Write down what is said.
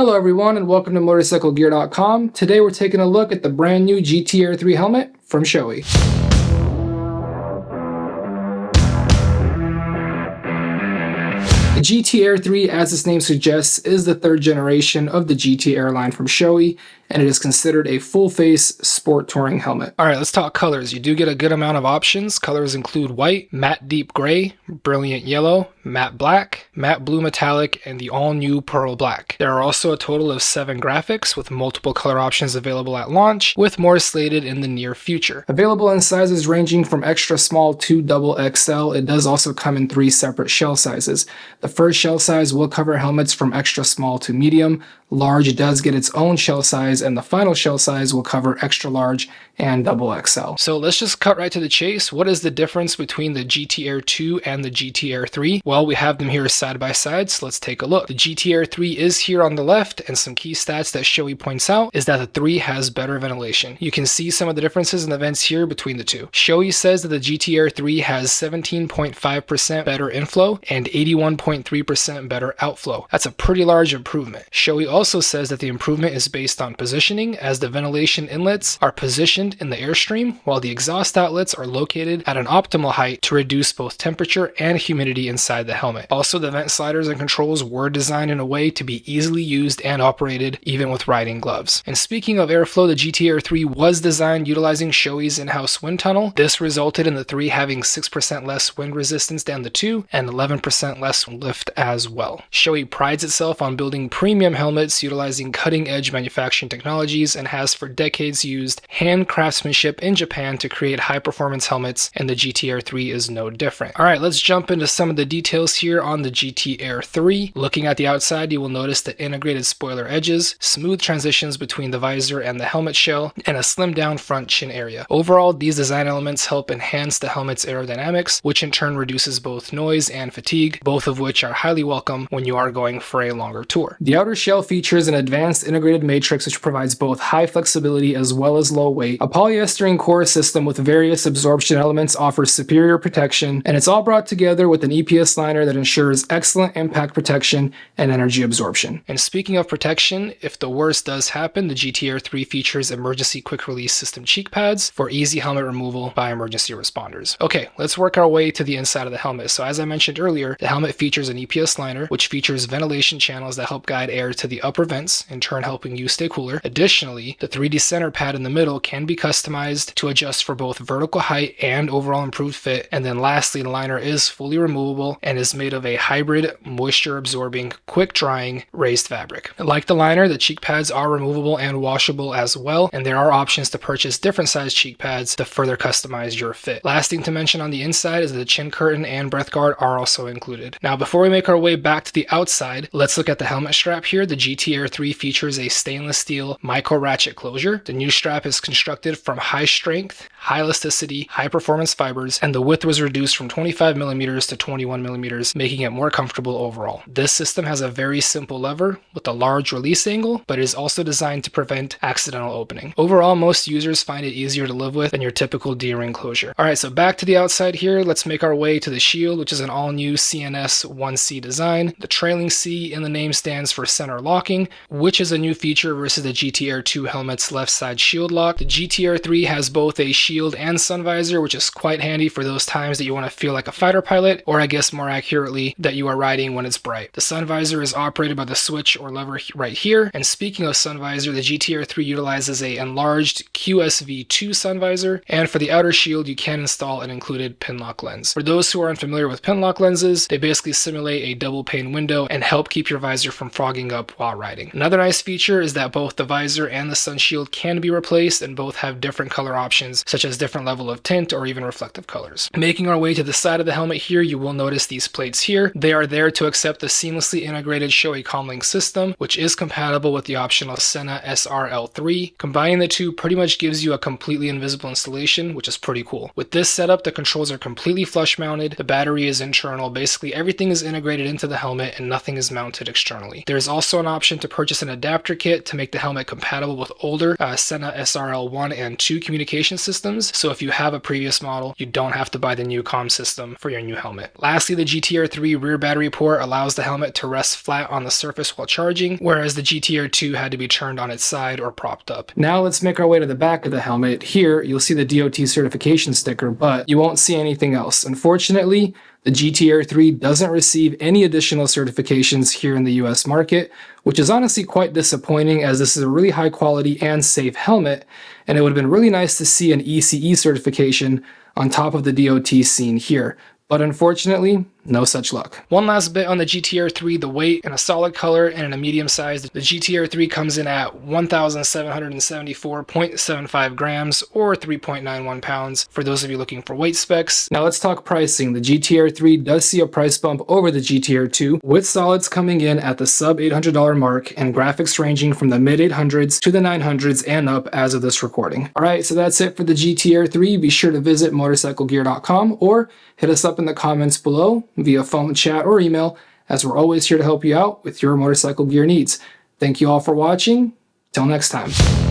Hello everyone and welcome to Motorcyclegear.com. Today we're taking a look at the brand new GT-Air 3 helmet from Shoei. The GT-Air 3, as its name suggests, is the third generation of the GT-Air line from Shoei, and it is considered a full-face sport touring helmet. Alright, let's talk colors. You do get a good amount of options. Colors include white, matte deep gray, brilliant yellow, matte black, matte blue metallic, and the all-new pearl black. There are also a total of 7 graphics, with multiple color options available at launch, with more slated in the near future. Available in sizes ranging from extra small to XXL, it does also come in 3 separate shell sizes. The first shell size will cover helmets from extra small to medium. Large does get its own shell size, and the final shell size will cover extra large and XXL. So let's just cut right to the chase. What is the difference between the GT-Air 2 and the GT-Air 3? Well, we have them here side by side, so let's take a look. The GT-Air 3 is here on the left, and some key stats that Shoei points out is that the 3 has better ventilation. You can see some of the differences in the vents here between the two. Shoei says that the GT-Air 3 has 17.5% better inflow and 81.3% better outflow. That's a pretty large improvement. Shoei also says that the improvement is based on positioning, as the ventilation inlets are positioned in the airstream, while the exhaust outlets are located at an optimal height to reduce both temperature and humidity inside the helmet. Also, the vent sliders and controls were designed in a way to be easily used and operated even with riding gloves. And speaking of airflow, the GT-Air 3 was designed utilizing Shoei's in-house wind tunnel. This resulted in the 3 having 6% less wind resistance than the 2 and 11% less lift as well. Shoei prides itself on building premium helmets utilizing cutting-edge manufacturing technologies and has for decades used hand craftsmanship in Japan to create high-performance helmets, and the GT-Air 3 is no different. Alright, let's jump into some of the details here on the GT-Air 3. Looking at the outside, you will notice the integrated spoiler edges, smooth transitions between the visor and the helmet shell, and a slimmed-down front chin area. Overall, these design elements help enhance the helmet's aerodynamics, which in turn reduces both noise and fatigue, both of which are highly welcome when you are going for a longer tour. The outer shell features an advanced integrated matrix which provides both high flexibility as well as low weight. A polyester core system with various absorption elements offers superior protection, and it's all brought together with an EPS liner that ensures excellent impact protection and energy absorption. And speaking of protection, if the worst does happen, the GT-Air 3 features emergency quick release system cheek pads for easy helmet removal by emergency responders. Okay, let's work our way to the inside of the helmet. So as I mentioned earlier, the helmet features an EPS liner, which features ventilation channels that help guide air to the upper vents, in turn helping you stay cooler. Additionally, the 3D center pad in the middle can be customized to adjust for both vertical height and overall improved fit. And then lastly, the liner is fully removable and is made of a hybrid, moisture-absorbing, quick-drying raised fabric. Like the liner, the cheek pads are removable and washable as well, and there are options to purchase different size cheek pads to further customize your fit. Last thing to mention on the inside is that the chin curtain and breath guard are also included. Now, before we make our way back to the outside, let's look at the helmet strap here. The GT-Air 3 features a stainless steel micro ratchet closure. The new strap is constructed from high strength, high elasticity, high performance fibers, and the width was reduced from 25mm to 21mm, making it more comfortable overall. This system has a very simple lever with a large release angle, but it is also designed to prevent accidental opening. Overall, most users find it easier to live with than your typical D-ring closure. Alright, so back to the outside here, let's make our way to the shield, which is an all-new CNS 1C design. The trailing C in the name stands for center locking, which is a new feature versus the GT-Air 2 helmet's left side shield lock. The GT-Air 3 has both a shield and sun visor, which is quite handy for those times that you want to feel like a fighter pilot, or I guess more accurately, that you are riding when it's bright. The sun visor is operated by the switch or lever right here, and speaking of sun visor, the GT-Air 3 utilizes a enlarged QSV2 sun visor, and for the outer shield you can install an included pinlock lens. For those who are unfamiliar with pinlock lenses, they basically simulate a double pane window and help keep your visor from fogging up while riding. Another nice feature is that both the visor and the sun shield can be replaced, and both have different color options such as different level of tint or even reflective colors. Making our way to the side of the helmet here, you will notice these plates here. They are there to accept the seamlessly integrated Shoei Comlink system, which is compatible with the optional Senna SRL3. Combining the two pretty much gives you a completely invisible installation, which is pretty cool. With this setup, the controls are completely flush mounted, the battery is internal, basically everything is integrated into the helmet and nothing is mounted externally. There is also an option option to purchase an adapter kit to make the helmet compatible with older Sena SRL1 and 2 communication systems. So if you have a previous model, you don't have to buy the new comm system for your new helmet. Lastly, the GTR3 rear battery port allows the helmet to rest flat on the surface while charging, whereas the GTR2 had to be turned on its side or propped up. Now let's make our way to the back of the helmet. Here, you'll see the DOT certification sticker, but you won't see anything else. Unfortunately, the GTR3 doesn't receive any additional certifications here in the US market, which is honestly quite disappointing, as this is a really high quality and safe helmet, and it would have been really nice to see an ECE certification on top of the DOT seen here. But unfortunately, no such luck. One last bit on the GTR3, the weight. In a solid color and in a medium size, the GTR3 comes in at 1,774.75 grams or 3.91 pounds for those of you looking for weight specs. Now let's talk pricing. The GTR3 does see a price bump over the GTR2, with solids coming in at the sub $800 mark and graphics ranging from the mid 800s to the 900s and up as of this recording. Alright, so that's it for the GTR3. Be sure to visit Motorcyclegear.com or hit us up in the comments below via phone, chat, or email, as we're always here to help you out with your motorcycle gear needs. Thank you all for watching. Till next time.